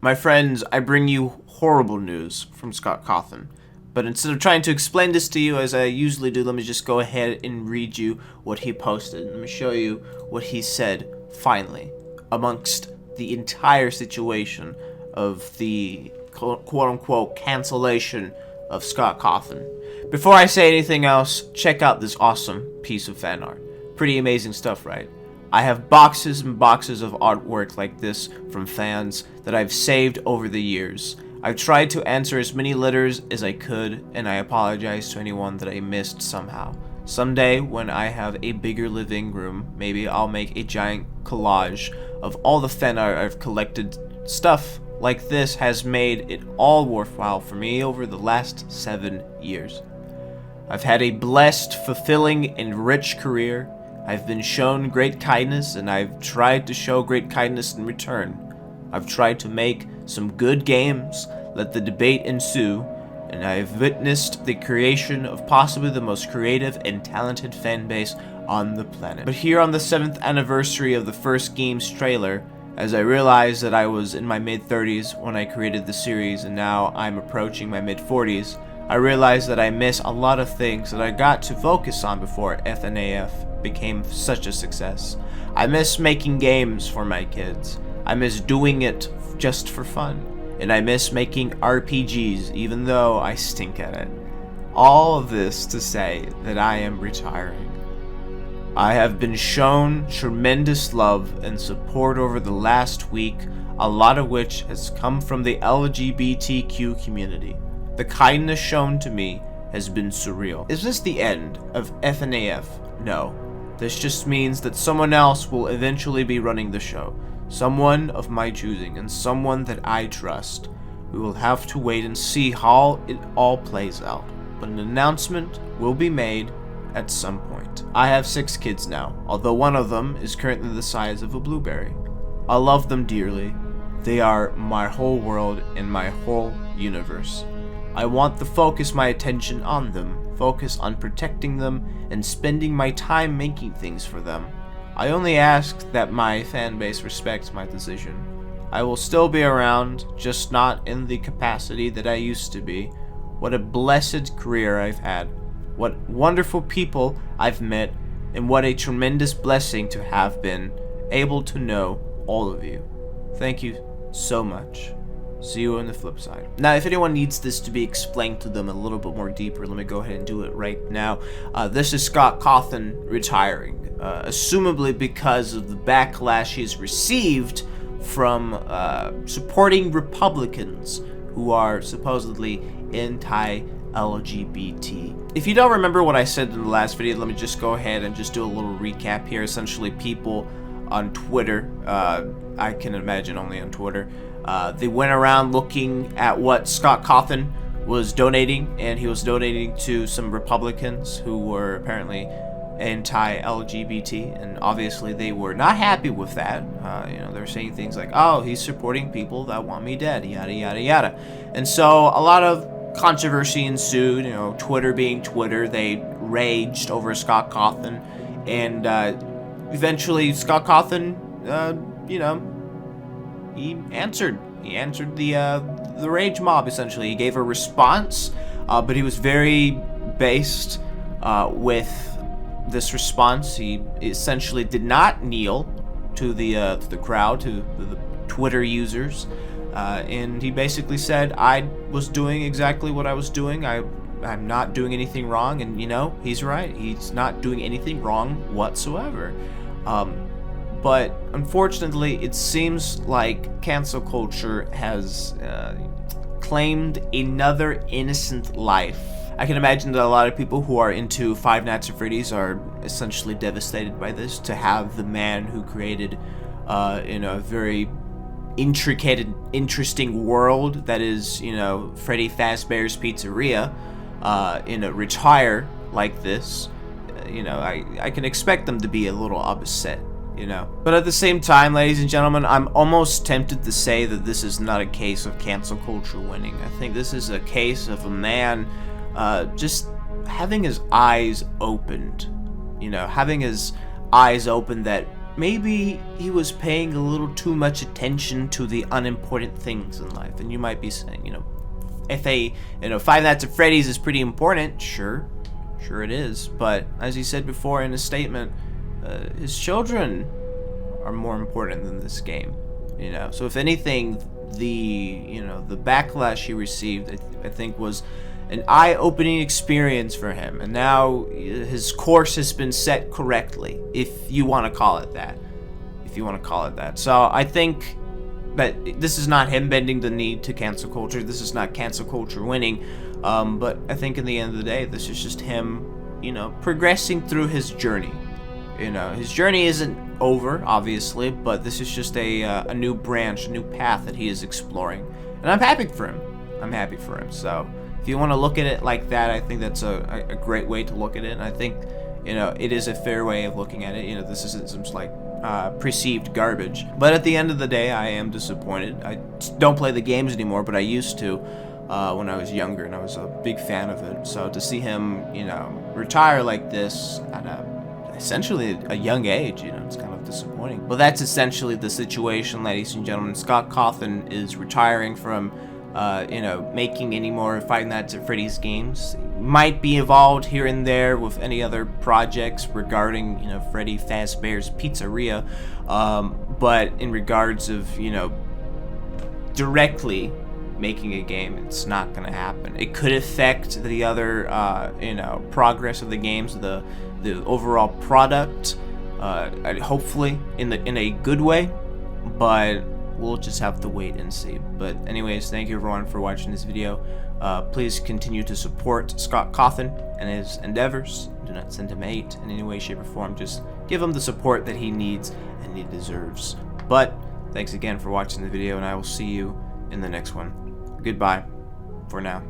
My friends, I bring you horrible news from Cawthon. But instead of trying to explain this to you as I usually do, let me just go ahead and read you what he posted. Let me show you what he said, finally, amongst the entire situation of the quote-unquote cancellation of Cawthon. Before I say anything else, check out this awesome piece of fan art. Pretty amazing stuff, right? I have boxes and boxes of artwork like this from fans that I've saved over the years. I've tried to answer as many letters as I could, and I apologize to anyone that I missed somehow. Someday, when I have a bigger living room, maybe I'll make a giant collage of all the fan art I've collected. Stuff like this has made it all worthwhile for me over the last 7 years. I've had a blessed, fulfilling, and rich career. I've been shown great kindness, and I've tried to show great kindness in return. I've tried to make some good games, let the debate ensue, and I've witnessed the creation of possibly the most creative and talented fanbase on the planet. But here on the 7th anniversary of the first game's trailer, as I realized that I was in my mid-30s when I created the series and now I'm approaching my mid-40s, I realized that I miss a lot of things that I got to focus on before FNAF became such a success. I miss making games for my kids. I miss doing it just for fun. And I miss making RPGs even though I stink at it. All of this to say that I am retiring. I have been shown tremendous love and support over the last week, a lot of which has come from the LGBTQ community. The kindness shown to me has been surreal. Is this the end of FNAF? No. This just means that someone else will eventually be running the show. Someone of my choosing, and someone that I trust. We will have to wait and see how it all plays out. But an announcement will be made at some point. I have 6 kids now, although one of them is currently the size of a blueberry. I love them dearly. They are my whole world and my whole universe. I want to focus my attention on them, focus on protecting them, and spending my time making things for them. I only ask that my fanbase respects my decision. I will still be around, just not in the capacity that I used to be. What a blessed career I've had. What wonderful people I've met, and what a tremendous blessing to have been able to know all of you. Thank you so much. See you on the flip side. Now, if anyone needs this to be explained to them a little bit more deeper, let me go ahead and do it right now. This is Cawthon retiring, assumably because of the backlash he's received from supporting Republicans who are supposedly anti-LGBT. If you don't remember what I said in the last video, let me just go ahead and just do a little recap here. Essentially, people on Twitter, I can imagine only on Twitter, they went around looking at what Cawthon was donating, and he was donating to some Republicans who were apparently anti-LGBT, and obviously they were not happy with that. They're saying things like, oh, he's supporting people that want me dead, yada yada yada. And so a lot of controversy ensued. Twitter being Twitter, they raged over Cawthon, and eventually Cawthon, he answered the rage mob. Essentially, he gave a response, but he was very based with this response. He essentially did not kneel to the crowd, to the Twitter users, and he basically said, I was doing exactly what I was doing. I'm not doing anything wrong, and he's right. He's not doing anything wrong whatsoever. But unfortunately, it seems like cancel culture has claimed another innocent life. I can imagine that a lot of people who are into Five Nights at Freddy's are essentially devastated by this, to have the man who created in a very intricate and interesting world that is, Freddy Fazbear's Pizzeria, retire like this. I can expect them to be a little upset. But at the same time, ladies and gentlemen, I'm almost tempted to say that this is not a case of cancel culture winning. I think this is a case of a man just having his eyes opened. Having his eyes open that maybe he was paying a little too much attention to the unimportant things in life. And you might be saying, Five Nights at Freddy's is pretty important. Sure it is. But as he said before in his statement, his children are more important than this game. So if anything, the backlash he received, I think, was an eye-opening experience for him, and now his course has been set correctly, if you want to call it that. So I think that this is not him bending the knee to cancel culture. This is not cancel culture winning. But I think in the end of the day, this is just him, progressing through his journey. His journey isn't over, obviously, but this is just a new branch, a new path that he is exploring, and I'm happy for him. So if you want to look at it like that, I think that's a great way to look at it. And I think, it is a fair way of looking at it. This isn't some perceived garbage. But at the end of the day, I am disappointed. I don't play the games anymore, but I used to when I was younger, and I was a big fan of it. So to see him, retire like this at essentially a young age, it's kind of disappointing. But that's essentially the situation, ladies and gentlemen. Scott Cawthon is retiring from making any more Five Nights at Freddy's games. Might be involved here and there with any other projects regarding, Freddy Fazbear's Pizzeria. But in regards of, directly making a game, it's not going to happen. It could affect the other, progress of the games, the overall product, hopefully in a good way, but we'll just have to wait and see. But anyways, thank you everyone for watching this video. Please continue to support Scott Cawthon and his endeavors. Do not send him hate in any way, shape, or form. Just give him the support that he needs and he deserves. But thanks again for watching the video, and I will see you in the next one. Goodbye for now.